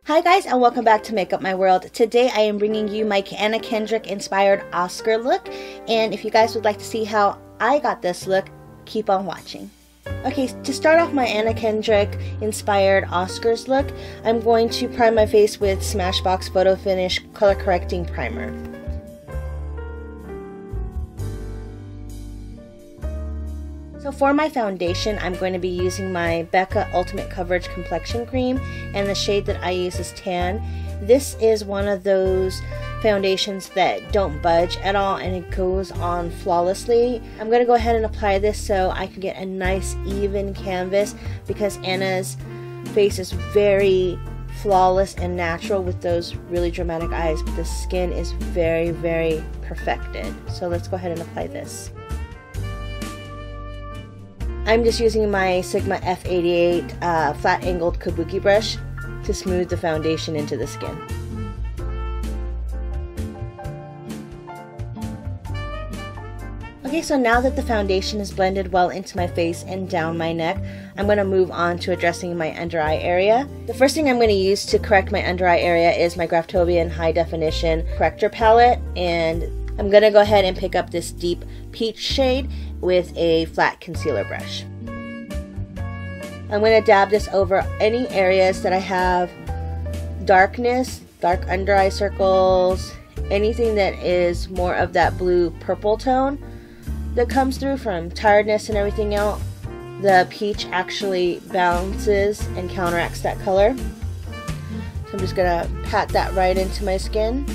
Hi guys, and welcome back to Makeup My World. Today I am bringing you my Anna Kendrick inspired Oscar look, and if you guys would like to see how I got this look, keep on watching. Okay, to start off my Anna Kendrick inspired Oscars look, I'm going to prime my face with Smashbox Photo Finish Color Correcting Primer. So for my foundation, I'm going to be using my Becca Ultimate Coverage Complexion Cream, and the shade that I use is Tan. This is one of those foundations that don't budge at all and it goes on flawlessly. I'm going to go ahead and apply this so I can get a nice even canvas, because Anna's face is very flawless and natural with those really dramatic eyes, but the skin is very, very perfected. So let's go ahead and apply this. I'm just using my Sigma F88 flat angled kabuki brush to smooth the foundation into the skin. Okay, so now that the foundation is blended well into my face and down my neck, I'm going to move on to addressing my under eye area. The first thing I'm going to use to correct my under eye area is my Graftobian High Definition Corrector Palette, and I'm going to go ahead and pick up this deep peach shade with a flat concealer brush. I'm going to dab this over any areas that I have darkness, dark under eye circles, anything that is more of that blue purple tone that comes through from tiredness and everything else. The peach actually balances and counteracts that color. So I'm just going to pat that right into my skin,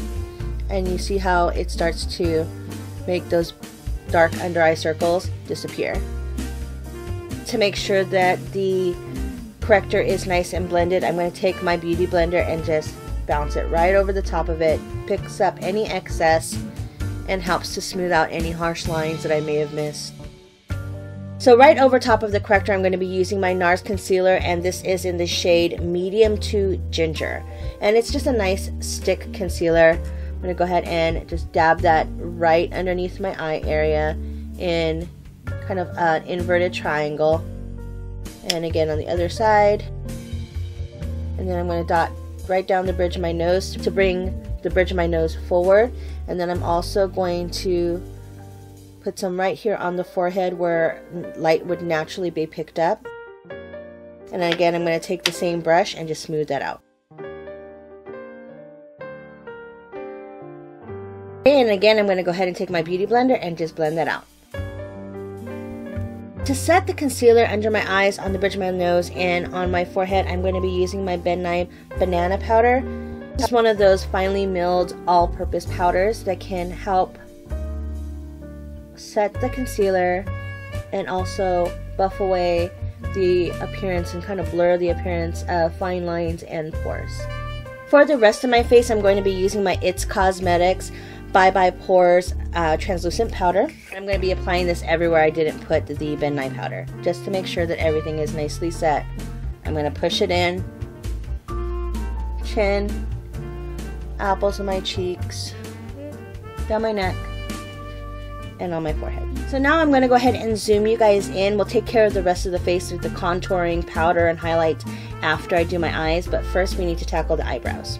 and you see how it starts to make those dark under eye circles disappear. To make sure that the corrector is nice and blended, I'm going to take my beauty blender and just bounce it right over the top of it. Picks up any excess and helps to smooth out any harsh lines that I may have missed. So right over top of the corrector, I'm going to be using my NARS concealer, and this is in the shade Medium to Ginger, and it's just a nice stick concealer. I'm going to go ahead and just dab that right underneath my eye area in kind of an inverted triangle, and again on the other side, and then I'm going to dot right down the bridge of my nose to bring the bridge of my nose forward, and then I'm also going to put some right here on the forehead where light would naturally be picked up, and then again I'm going to take the same brush and just smooth that out. And again, I'm going to go ahead and take my beauty blender and just blend that out. To set the concealer under my eyes, on the bridge of my nose, and on my forehead, I'm going to be using my Ben Nye Banana Powder. It's one of those finely milled all-purpose powders that can help set the concealer and also buff away the appearance and kind of blur the appearance of fine lines and pores. For the rest of my face, I'm going to be using my It's Cosmetics Bye Bye Pores translucent powder. I'm going to be applying this everywhere I didn't put the Ben Nye powder, just to make sure that everything is nicely set. I'm going to push it in, chin, apples of my cheeks, down my neck, and on my forehead. So now I'm going to go ahead and zoom you guys in. We'll take care of the rest of the face with the contouring powder and highlights after I do my eyes, but first we need to tackle the eyebrows.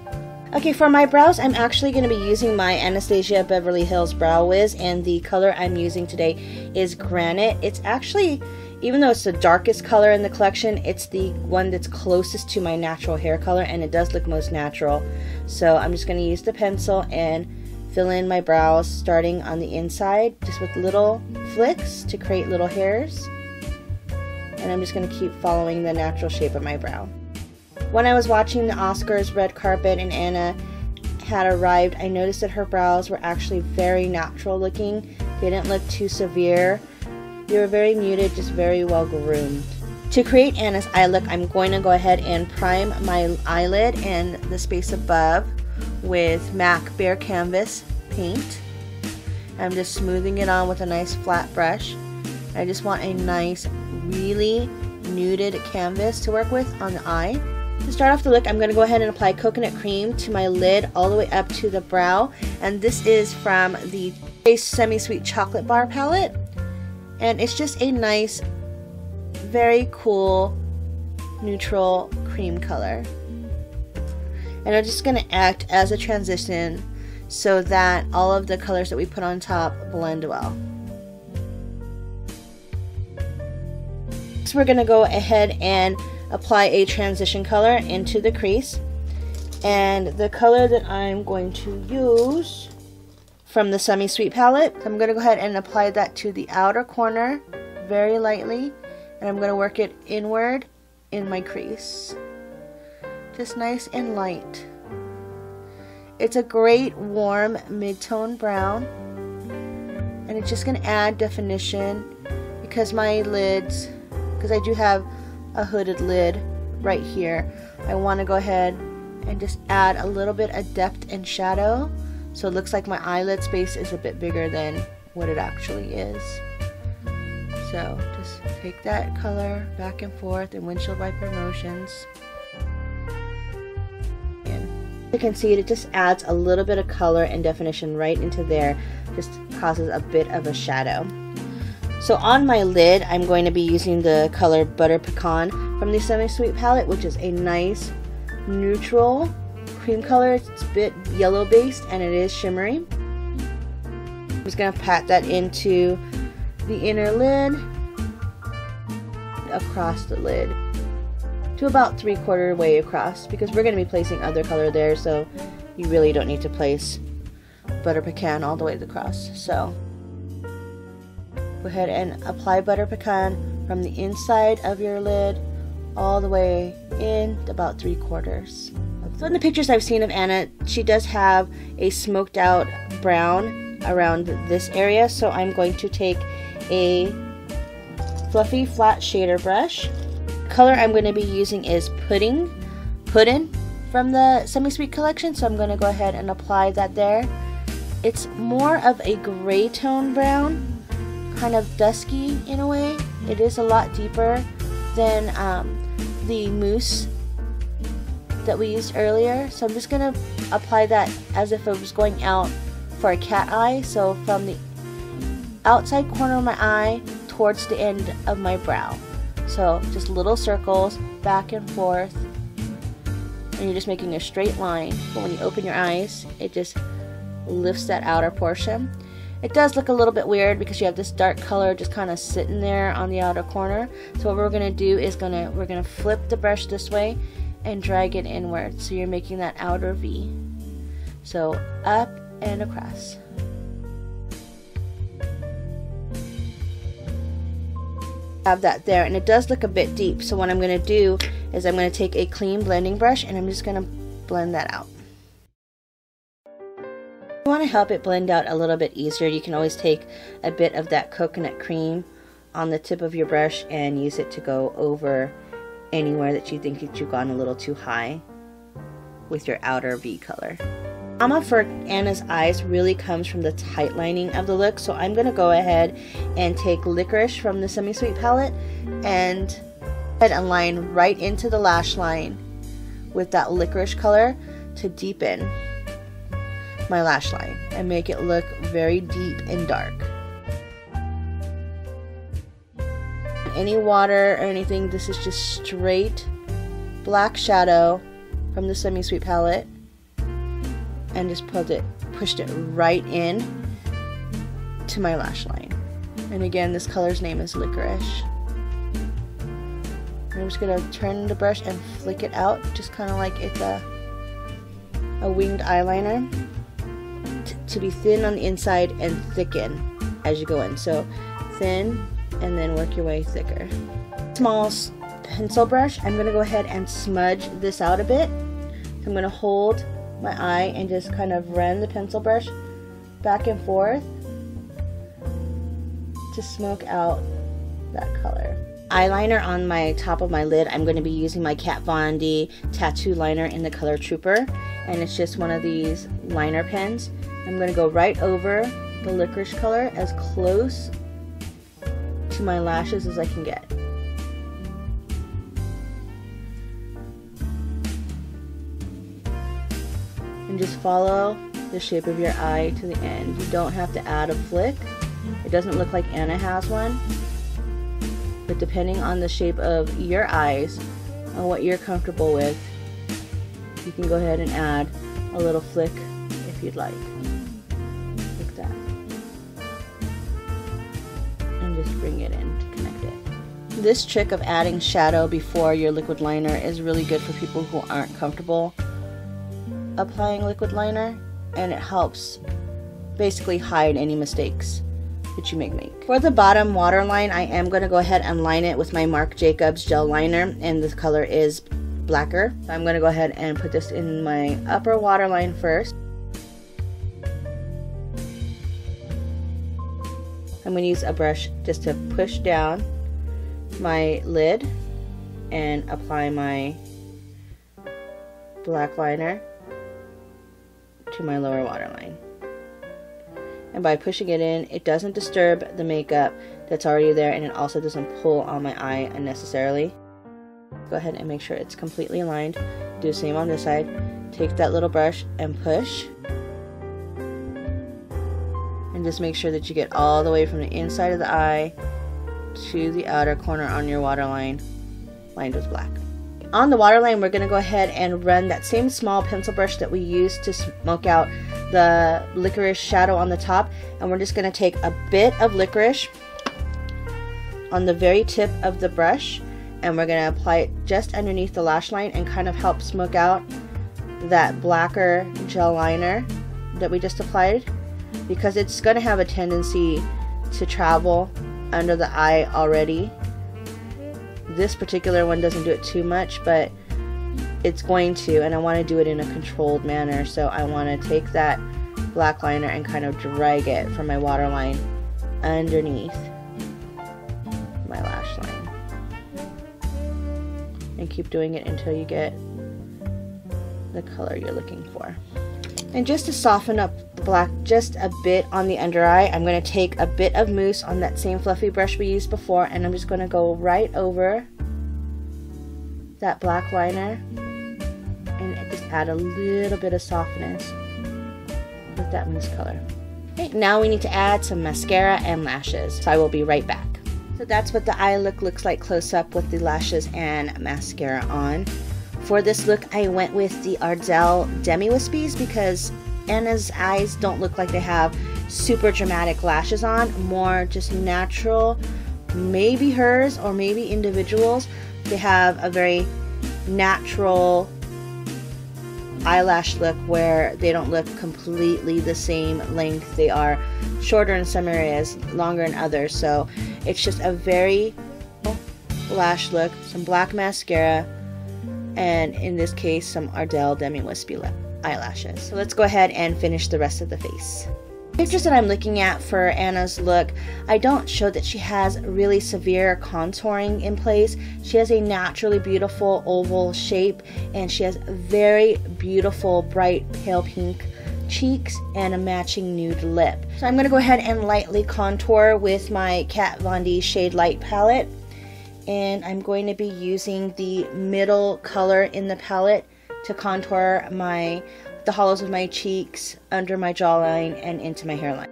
Okay, for my brows, I'm actually going to be using my Anastasia Beverly Hills Brow Wiz, and the color I'm using today is Granite. It's actually, even though it's the darkest color in the collection, it's the one that's closest to my natural hair color, and it does look most natural. So I'm just going to use the pencil and fill in my brows, starting on the inside, just with little flicks to create little hairs. And I'm just going to keep following the natural shape of my brow. When I was watching the Oscars red carpet and Anna had arrived, I noticed that her brows were actually very natural looking. They didn't look too severe. They were very muted, just very well groomed. To create Anna's eye look, I'm going to go ahead and prime my eyelid and the space above with MAC Bare Canvas paint. I'm just smoothing it on with a nice flat brush. I just want a nice, really nuded canvas to work with on the eye. To start off the look, I'm going to go ahead and apply coconut cream to my lid all the way up to the brow, and this is from the Semi-Sweet Chocolate Bar palette, and it's just a nice, very cool neutral cream color. and I'm just going to act as a transition so that all of the colors that we put on top blend well. So we're going to go ahead and apply a transition color into the crease, and the color that I'm going to use from the Semi-Sweet palette, I'm going to go ahead and apply that to the outer corner very lightly, and I'm going to work it inward in my crease, just nice and light. It's a great warm mid-tone brown, and it's just going to add definition because my lids, because I do have a hooded lid right here, I want to go ahead and just add a little bit of depth and shadow so it looks like my eyelid space is a bit bigger than what it actually is. So just take that color back and forth in windshield wiper motions. And you can see it just adds a little bit of color and definition right into there, just causes a bit of a shadow. So on my lid, I'm going to be using the color Butter Pecan from the Semi-Sweet palette, which is a nice neutral cream color. It's a bit yellow based and it is shimmery. I'm just going to pat that into the inner lid, across the lid, to about 3/4 way across, because we're going to be placing other color there, so you really don't need to place Butter Pecan all the way across. So go ahead and apply Butter Pecan from the inside of your lid all the way in about 3/4. So in the pictures I've seen of Anna, she does have a smoked out brown around this area, so I'm going to take a fluffy flat shader brush. The color I'm going to be using is Puddin from the Semi-Sweet collection, so I'm going to go ahead and apply that there. It's more of a gray tone brown, kind of dusky in a way. It is a lot deeper than the mousse that we used earlier, so I'm just going to apply that as if it was going out for a cat eye, so from the outside corner of my eye towards the end of my brow. So just little circles back and forth, and you're just making a straight line, but when you open your eyes it just lifts that outer portion. It does look a little bit weird because you have this dark color just kind of sitting there on the outer corner. So what we're going to do is we're going to flip the brush this way and drag it inward, so you're making that outer V. So up and across. Have that there, and it does look a bit deep, so what I'm going to do is I'm going to take a clean blending brush and I'm just going to blend that out. If you want to help it blend out a little bit easier, you can always take a bit of that coconut cream on the tip of your brush and use it to go over anywhere that you think that you've gone a little too high with your outer V color. Drama for Anna's eyes really comes from the tight lining of the look, so I'm going to go ahead and take Licorice from the Semi-Sweet palette and line right into the lash line with that licorice color to deepen my lash line and make it look very deep and dark. Any water or anything, this is just straight black shadow from the Semi-Sweet palette, and just pushed it right in to my lash line. And again, this color's name is Licorice. I'm just gonna turn the brush and flick it out, just kind of like it's a winged eyeliner, to be thin on the inside and thicken as you go in. So thin and then work your way thicker. Small pencil brush, I'm gonna go ahead and smudge this out a bit. So I'm gonna hold my eye and just kind of run the pencil brush back and forth to smoke out that color. Eyeliner on my top of my lid, I'm going to be using my Kat Von D tattoo liner in the color Trooper, and it's just one of these liner pens. I'm going to go right over the licorice color as close to my lashes as I can get. And just follow the shape of your eye to the end. You don't have to add a flick. It doesn't look like Anna has one, but depending on the shape of your eyes and what you're comfortable with, you can go ahead and add a little flick if you'd like that, and just bring it in to connect it. This trick of adding shadow before your liquid liner is really good for people who aren't comfortable applying liquid liner, and it helps basically hide any mistakes that you may make. For the bottom waterline, I am going to go ahead and line it with my Marc Jacobs gel liner, and the color is blacker. So I'm going to go ahead and put this in my upper waterline first. I'm going to use a brush just to push down my lid and apply my black liner to my lower waterline. And by pushing it in, it doesn't disturb the makeup that's already there, and it also doesn't pull on my eye unnecessarily. Go ahead and make sure it's completely aligned. Do the same on this side. Take that little brush and push. And just make sure that you get all the way from the inside of the eye to the outer corner on your waterline, lined with black. On the waterline, we're going to go ahead and run that same small pencil brush that we used to smoke out the licorice shadow on the top, and we're just going to take a bit of licorice on the very tip of the brush, and we're going to apply it just underneath the lash line and kind of help smoke out that blacker gel liner that we just applied, because it's going to have a tendency to travel under the eye already. This particular one doesn't do it too much, but it's going to, and I want to do it in a controlled manner. So I want to take that black liner and kind of drag it from my waterline underneath my lash line, and keep doing it until you get the color you're looking for. And just to soften up the black just a bit on the under eye, I'm going to take a bit of mousse on that same fluffy brush we used before, and I'm just going to go right over that black liner and just add a little bit of softness with that mousse color. Okay, now we need to add some mascara and lashes, so I will be right back. So that's what the eye look looks like close up with the lashes and mascara on. For this look, I went with the Ardell Demi Wispies because Anna's eyes don't look like they have super dramatic lashes on, more just natural. Maybe hers or maybe individuals, they have a very natural eyelash look where they don't look completely the same length. They are shorter in some areas, longer in others. So it's just a very lash look, some black mascara, and in this case some Ardell Demi Wispy eyelashes. So let's go ahead and finish the rest of the face. Pictures that I'm looking at for Anna's look, I don't show that she has really severe contouring in place. She has a naturally beautiful oval shape, and she has very beautiful bright pale pink cheeks and a matching nude lip. So I'm going to go ahead and lightly contour with my Kat Von D Shade Light palette. And I'm going to be using the middle color in the palette to contour the hollows of my cheeks, under my jawline, and into my hairline.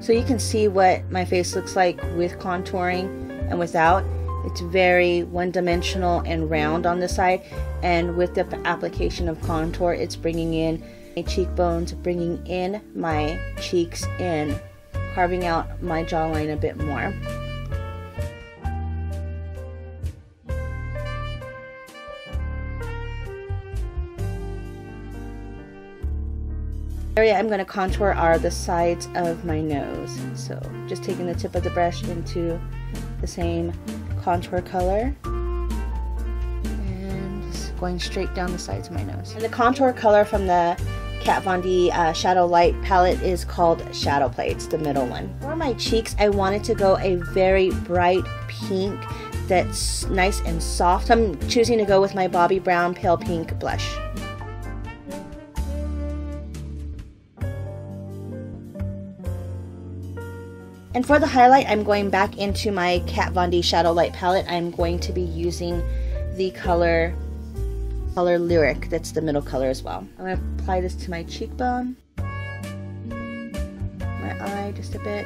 So you can see what my face looks like with contouring and without. It's very one-dimensional and round on the side, and with the application of contour, it's bringing in my cheekbones, bringing in my cheeks, and carving out my jawline a bit more. The area I'm going to contour are the sides of my nose. So just taking the tip of the brush into the same contour color and just going straight down the sides of my nose. And the contour color from the Kat Von D Shadow Light palette is called Shadow Play. It's the middle one. For my cheeks, I wanted to go a very bright pink that's nice and soft. So I'm choosing to go with my Bobbi Brown Pale Pink blush. And for the highlight, I'm going back into my Kat Von D Shadow Light palette. I'm going to be using the color Lyric. That's the middle color as well. I'm going to apply this to my cheekbone, my eye just a bit,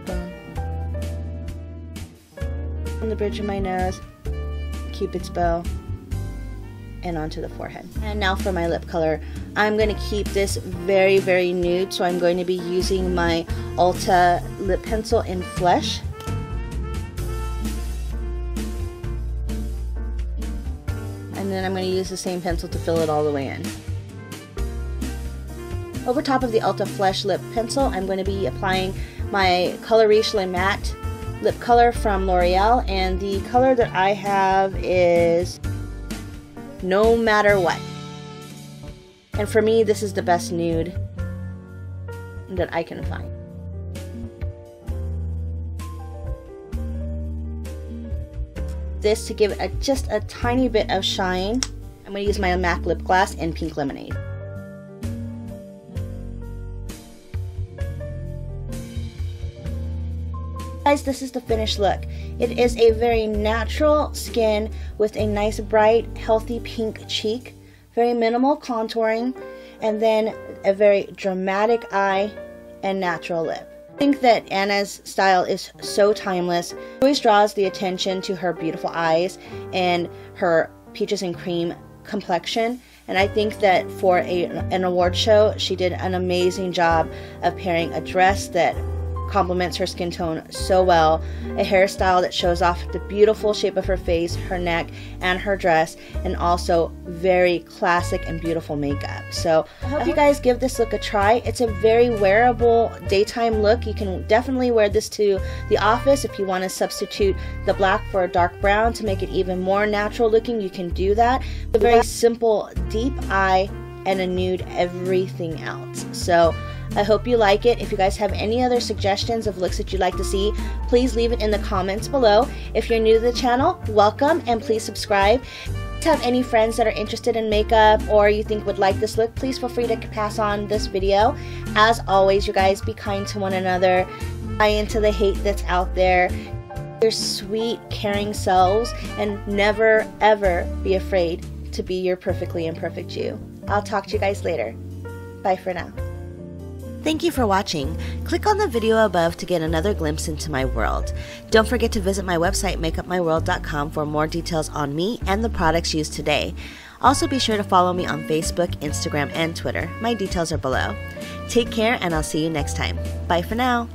boom, on the bridge of my nose, Cupid's bow, and onto the forehead. And now for my lip color. I'm going to keep this very, very nude, so I'm going to be using my Ulta lip pencil in Flesh. And then I'm going to use the same pencil to fill it all the way in. Over top of the Ulta Flesh lip pencil, I'm going to be applying my Color Riche Le Matte lip color from L'Oreal, and the color that I have is No Matter What. And for me, this is the best nude that I can find. This to give it just a tiny bit of shine. I'm going to use my MAC lip gloss in Pink Lemonade. Guys, this is the finished look. It is a very natural skin with a nice bright healthy pink cheek, very minimal contouring, and then a very dramatic eye and natural lip. I think that Anna's style is so timeless. It always draws the attention to her beautiful eyes and her peaches and cream complexion, and I think that for an award show she did an amazing job of pairing a dress that complements her skin tone so well, a hairstyle that shows off the beautiful shape of her face, her neck, and her dress, and also very classic and beautiful makeup. So I hope you guys give this look a try. It's a very wearable daytime look. You can definitely wear this to the office. If you want to substitute the black for a dark brown to make it even more natural looking, you can do that. A very simple deep eye and a nude everything else. So I hope you like it. If you guys have any other suggestions of looks that you'd like to see, please leave it in the comments below. If you're new to the channel, welcome, and please subscribe. If you have any friends that are interested in makeup or you think would like this look, please feel free to pass on this video. As always, you guys, be kind to one another. Buy into the hate that's out there. Your sweet, caring selves, and never, ever be afraid to be your perfectly imperfect you. I'll talk to you guys later. Bye for now. Thank you for watching. Click on the video above to get another glimpse into my world. Don't forget to visit my website, makeupmyworld.com, for more details on me and the products used today. Also be sure to follow me on Facebook, Instagram, and Twitter. My details are below. Take care, and I'll see you next time. Bye for now.